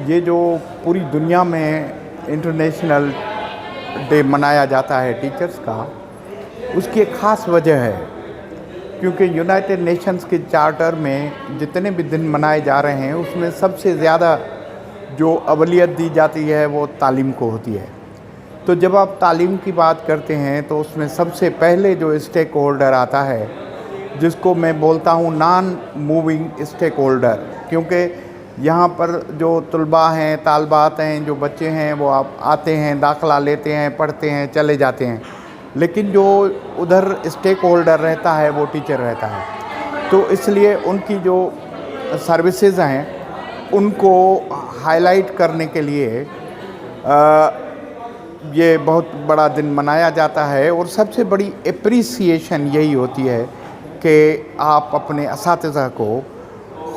ये जो पूरी दुनिया में इंटरनेशनल डे मनाया जाता है टीचर्स का, उसकी एक ख़ास वजह है, क्योंकि यूनाइटेड नेशंस के चार्टर में जितने भी दिन मनाए जा रहे हैं उसमें सबसे ज़्यादा जो अवलियत दी जाती है वो तालीम को होती है। तो जब आप तालीम की बात करते हैं तो उसमें सबसे पहले जो स्टेक होल्डर आता है, जिसको मैं बोलता हूँ नॉन मूविंग स्टेक होल्डर, क्योंकि यहाँ पर जो तलबा हैं, तालबात हैं, जो बच्चे हैं, वो आप आते हैं, दाखिला लेते हैं, पढ़ते हैं, चले जाते हैं, लेकिन जो उधर स्टेक होल्डर रहता है वो टीचर रहता है। तो इसलिए उनकी जो सर्विसेज हैं उनको हाईलाइट करने के लिए ये बहुत बड़ा दिन मनाया जाता है। और सबसे बड़ी एप्रिसिएशन यही होती है कि आप अपने असातिज़ा को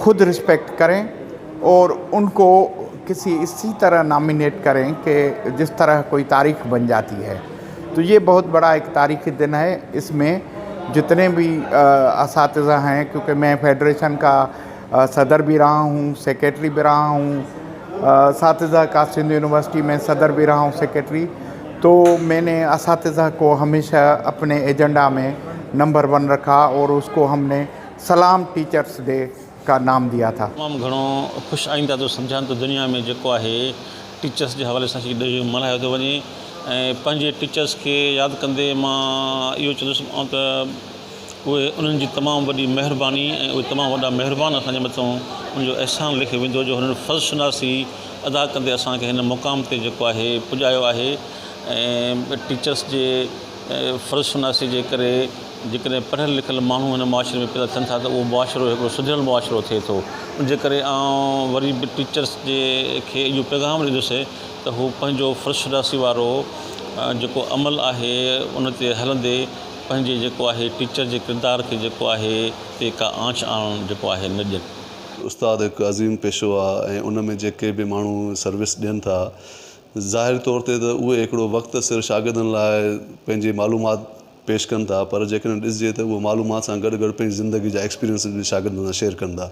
खुद रिस्पेक्ट करें और उनको किसी इसी तरह नॉमिनेट करें कि जिस तरह कोई तारीख़ बन जाती है। तो ये बहुत बड़ा एक तारीख़ी दिन है। इसमें जितने भी असातिज़ा हैं, क्योंकि मैं फेडरेशन का सदर भी रहा हूँ, सेक्रेटरी भी रहा हूँ, असातिज़ा का सिंध यूनिवर्सिटी में सदर भी रहा हूँ, सेक्रेटरी, तो मैंने असातिज़ा को हमेशा अपने एजेंडा में नंबर 1 रखा और उसको हमने सलाम टीचर्स डे का नाम दिया था। तमामु घणो ख़ुशि आईंदा तो सम्झां त दुनिया में जेको आहे टीचर्स जे हवाले सां ॾेई मल्हायो थो वञे ऐं पंहिंजे टीचर्स खे यादि कंदे मां इहो चवंदुसि त उहे उन्हनि जी तमामु वॾी महिरबानी ऐं उहे तमामु वॾा महिरबानी असांजे मथां उनजो अहसान लिखियो वेंदो जो हुननि फ़र्ज़ु शुनासी अदा कंदे असांखे हिन मुक़ाम ते जेको आहे पुॼायो आहे। ऐं टीचर्स जे फ़र्ज़ु शुनासी जे करे जेकॾहिं पढ़ियल लिखियल माण्हू हिन मुआशिरे में पैदा थियनि था त उहो मुआशिरो हिकिड़ो सुधिरियल मुआशिरो थिए थो। उनजे करे आउं वरी बि टीचर्स जे खे इहो पैगाम ॾींदुसि त हू पंहिंजो फ़र्ज़ु शुनासी वारो जेको अमल आहे उन ते हलंदे पंहिंजे जेको आहे टीचर जे किरदार खे जेको आहे ते का आंच आणणु जेको आहे न ॾियनि। उस्ताद हिकु अज़ीम पेशो आहे ऐं उन में जेके बि माण्हू सर्विस ॾियनि था, ज़ाहिर तौर ते त उहे हिकिड़ो वक़्तु सिर्फ़ु शागिर्दनि लाइ पंहिंजी मालूमात पेश कनि था, पर जेकॾहिं ॾिसिजे त उहो मालूमात सां गॾु गॾु पंहिंजी ज़िंदगी जा एक्सपीरियंस बि शागिर्दनि सां शेयर कंदा।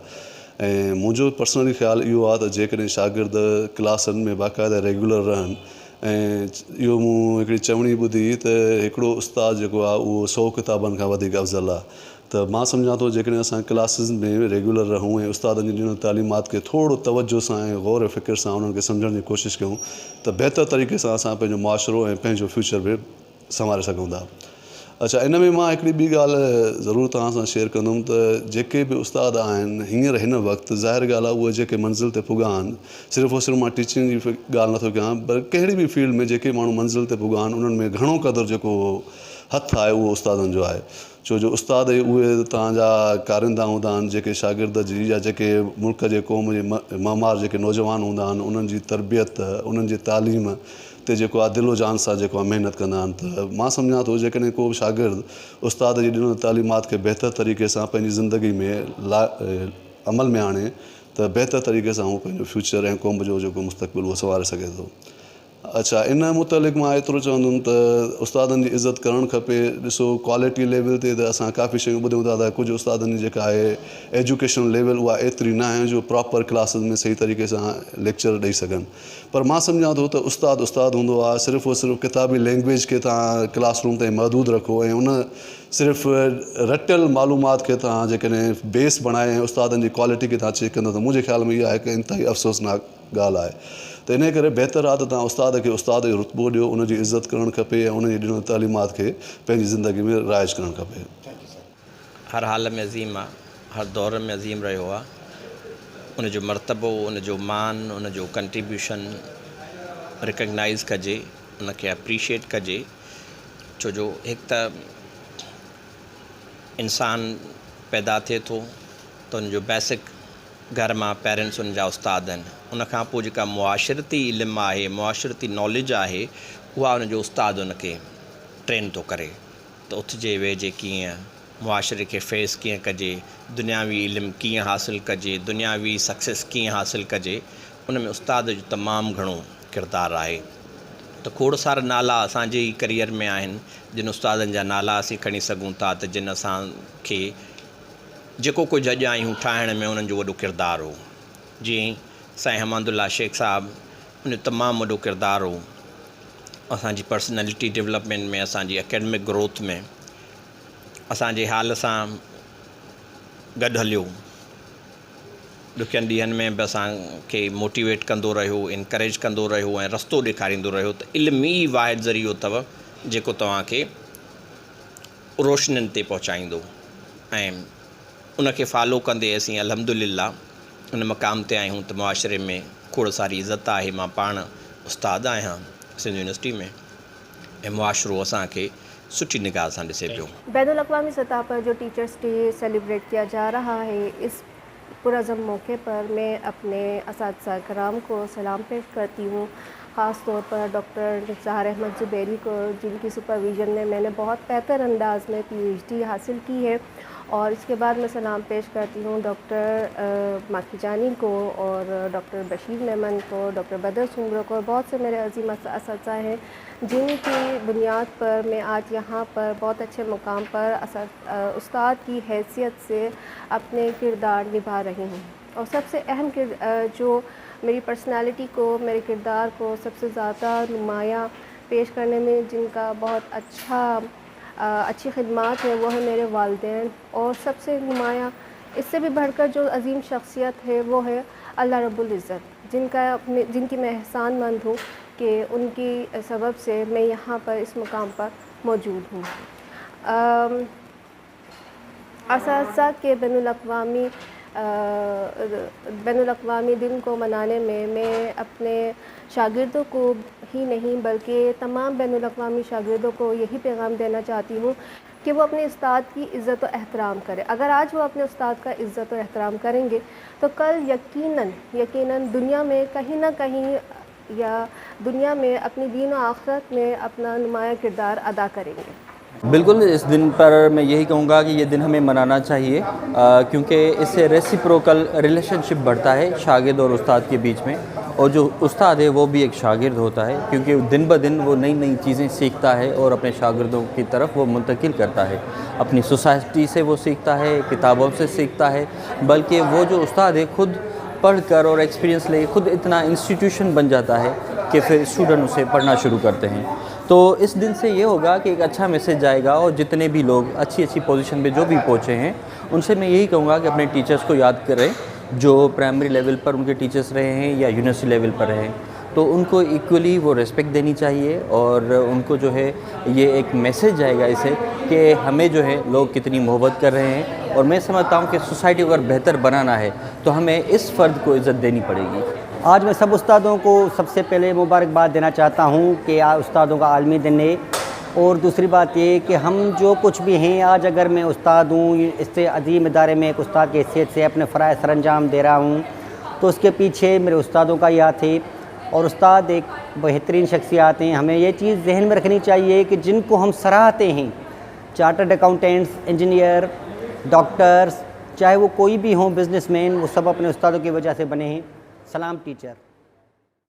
ऐं मुंहिंजो पर्सनली ख़्यालु इहो आहे त जेकॾहिं शागिर्द क्लासनि में बाक़ाइदा रेगुलर रहनि, ऐं इहो मूं हिकिड़ी चवणी ॿुधी त हिकिड़ो उस्ताद जेको आहे उहो 100 किताबनि खां वधीक अफ़ज़ल आहे। त मां सम्झां थो जेकॾहिं असां क्लासिस में रेगुलर रहूं ऐं उस्तादनि जी ॾिनल तालीमात खे थोरो तवजो सां ऐं गौर फ़िक्र सां उन्हनि खे सम्झण जी कोशिशि कयूं त बहितर तरीक़े सां असां पंहिंजो मुआशिरो ऐं पंहिंजो फ्यूचर बि संभाले सघूं था। अच्छा, इन में मां हिकिड़ी ॿी ॻाल्हि ज़रूरु तव्हां सां शेयर कंदुमि त जेके बि उस्ताद आहिनि हींअर हिन वक़्तु ज़ाहिर ॻाल्हि आहे उहे जेके मंज़िल ते पुॻा आहिनि, सिर्फ़ु मां टीचिंग जी ॻाल्हि नथो कयां, पर कहिड़ी बि फील्ड में जेके माण्हू मंज़िल ते पुॻा आहिनि उन्हनि में घणो क़दुरु जेको हथु आहे उहो उस्तादनि जो आहे। छो जो उस्ताद उहे तव्हांजा कारिंदा हूंदा आहिनि जेके शागिर्द जी या जेके मुल्क जे क़ौम जे ममार जेके नौजवान हूंदा आहिनि उन्हनि जी तरबियत, उन्हनि जी तालीम ते जेको आहे दिलो जान सां जेको आहे महिनत कंदा आहिनि। त मां सम्झां थो जेकॾहिं को बि शागिर्द उस्ताद जी ॾिनल तालीमात खे बहितर तरीक़े सां पंहिंजी ज़िंदगी में अमल में आणे त बहितर तरीक़े सां उहो पंहिंजो फ्यूचर ऐं क़ौम जो जेको मुस्तक़बिल उहो संवारे सघे थो। अच्छा, इन मुतलिक़ मां एतिरो चवंदुमि त उस्तादनि जी इज़त करणु खपे। ॾिसो, क्वालिटी लेवल ते त असां काफ़ी शयूं ॿुधूं था त कुझु उस्तादनि जी जेका आहे एजुकेशन लेवल उहा एतिरी न आहे जो प्रॉपर क्लासिस में सही तरीक़े सां लेक्चर ॾेई सघनि। पर मां सम्झां थो त उस्ताद हूंदो आहे, सिर्फ़ु किताबी लैंग्वेज खे तव्हां क्लासरूम ताईं महदूद रखो ऐं उन सिर्फ़ु रटियल मालूमात खे तव्हां जेकॾहिं बेस बणाए ऐं उस्तादनि जी क्वालिटी खे तव्हां चेक कंदो त मुंहिंजे ख़्याल में इहा हिकु इंतिहाई अफ़सोसनाक ॻाल्हि आहे। त इन करे बहितर आहे त तव्हां उस्ताद खे उस्ताद जो रुतबो ॾियो, उनजी इज़त करणु खपे ऐं उनजी ॾिनल तालीमात खे पंहिंजी ज़िंदगी में राइज करणु खपे। हर हाल में अज़ीम आहे, हर दौर में अज़ीम रहियो आहे। उनजो मर्तबो, उनजो मान, उनजो कंट्रीब्यूशन रिकग्नाइज़ कजे, उनखे अप्रीशिएट कजे। छो जो हिकु त इंसान पैदा थिए थो त उनजो बेसिक घर मां पेरेंट्स उनजा उस्ताद आहिनि। उनखां पोइ जेका मुआशिरती इल्मु आहे, मुआशिरती नॉलेज आहे, उहा उनजो उस्ताद उनखे ट्रेन थो करे त उथिजे वेहिजे कीअं, मुआशिरे खे फेस कीअं कजे, दुनियावी इल्मु कीअं हासिलु कजे, दुनियावी सक्सेस कीअं हासिलु कजे। उन में उस्ताद जो तमामु घणो किरदारु आहे। त खोड़ सारा नाला असांजे ई करियर में आहिनि जिन उस्तादनि जा नाला असीं खणी सघूं था त जिन असांखे जेको कुझु अॼु आहियूं ठाहिण में उन्हनि जो वॾो किरदारु हो। जीअं साईं हमादुल्ला शेख साहब उन तमामु वॾो किरदारु हो असांजी पर्सनैलिटी डेवलपमेंट में, असांजी एकेडमिक ग्रोथ में, असांजे हाल सां गॾु हलियो। ॾुखियनि ॾींहंनि में बि असांखे मोटिवेट कंदो रहियो, इनकरेज कंदो रहियो ऐं रस्तो ॾेखारींदो रहियो त इल्म ई वाहिद ज़रियो अथव जेको तव्हांखे रोशनियुनि ते पहुचाईंदो। ऐं उनखे फॉलो कंदे असीं अल्हम्दुलिल्लाह उन मक़ाम ते आहियूं त मुआशरे में खोड़ सारी इज़त आहे। मां पाण उस्तादु आहियां सिंध यूनिवर्सिटी में ऐं मुआशरो असांखे सुठी निगाह सां ॾिसे पियो। बैनुल अक़वामी सतह पर जो टीचर्स डे सेलिब्रेट किया जा रहा है, इस पुरअज़म मौके पर मैं अपने असातिज़ा कराम को सलाम पेश करती हूँ, ख़ास तौर पर डॉक्टर ज़ाहिर अहमद ज़ुबैरी को, जिनकी सुपरविज़न में मैंने बहुत बेहतर अंदाज में PhD हासिल की है। और इसके बाद मैं सलाम पेश करती हूँ डॉक्टर माखीजानी को और डॉक्टर बशीर मेमन को, डॉक्टर बदर सुमरो को, बहुत से मेरे अज़ीम असातिज़ा हैं जिनकी बुनियाद पर मैं आज यहाँ पर बहुत अच्छे मुकाम पर उस्ताद की हैसियत से अपने किरदार निभा रही हूँ। और सबसे अहम जो मेरी पर्सनालिटी को, मेरे किरदार को सबसे ज़्यादा नुमायाँ पेश करने में जिनका बहुत अच्छी खिदमात है वो है मेरे वालिदैन। और सबसे नुमायाँ इससे भी बढ़कर जो अज़ीम शख्सियत है वो है अल्लाह रब्बुल इज़्ज़त, जिनकी मैं एहसानमंद हूँ कि उनकी सबब से मैं यहाँ पर इस मुकाम पर मौजूद हूँ। असातिज़ा के बैनुल अक़वामी दिन को मनाने में मैं अपने शागिर्दों को ही नहीं बल्कि तमाम बैनुल अक़वामी शागिर्दों को यही पैगाम देना चाहती हूँ कि वो अपने उस्ताद की इज़्ज़त और एहतराम करें। अगर आज वो अपने उस्ताद का इज़्ज़त और एहतराम करेंगे तो कल यकीनन दुनिया में कहीं ना कहीं या दुनिया में अपनी दीन और आखिरत में अपना नुमाया किरदार अदा करेंगे। बिल्कुल, इस दिन पर मैं यही कहूँगा कि ये दिन हमें मनाना चाहिए क्योंकि इससे रेसिप्रोकल रिलेशनशिप बढ़ता है शागिर्द और उस्ताद के बीच में। और जो उस्ताद है वो भी एक शागिर्द होता है क्योंकि दिन ब दिन वो नई नई चीज़ें सीखता है और अपने शागिर्दों की तरफ वो मुंतकिल करता है। अपनी सोसाइटी से वो सीखता है, किताबों से सीखता है, बल्कि वो जो उस्ताद है खुद पढ़ कर और एक्सपीरियंस ले खुद इतना इंस्टीट्यूशन बन जाता है कि फिर स्टूडेंट उसे पढ़ना शुरू करते हैं। तो इस दिन से ये होगा कि एक अच्छा मैसेज जाएगा और जितने भी लोग अच्छी पोजीशन पे जो भी पहुँचे हैं उनसे मैं यही कहूँगा कि अपने टीचर्स को याद करें जो प्राइमरी लेवल पर उनके टीचर्स रहे हैं या यूनिवर्सिटी लेवल पर रहे हैं, तो उनको इक्वली वो रिस्पेक्ट देनी चाहिए। और उनको जो है ये एक मैसेज जाएगा इसे कि हमें जो है लोग कितनी मोहब्बत कर रहे हैं। और मैं समझता हूँ कि सोसाइटी को अगर बेहतर बनाना है तो हमें इस फ़र्द को इज़्ज़त देनी पड़ेगी। आज मैं सब उस्तादों को सबसे पहले मुबारकबाद देना चाहता हूँ कि उस्तादों का आलमी दिन है। और दूसरी बात ये कि हम जो कुछ भी हैं, आज अगर मैं उस्ताद हूँ, इससे अजीम इदारे में एक उस्ताद की हैसियत से अपने फ़राइज़ सर अंजाम दे रहा हूँ, तो उसके पीछे मेरे उस्तादों का ही हाथ है। और उस्ताद एक बेहतरीन शख्सियत हैं। हमें ये चीज़ जहन में रखनी चाहिए कि जिनको हम सराहते हैं, चार्टर्ड अकाउंटेंट्स, इंजीनियर, डॉक्टर्स, चाहे वो कोई भी हों, बिजनेसमैन, वो सब अपने उस्तादों की वजह से बने हैं। सलाम टीचर।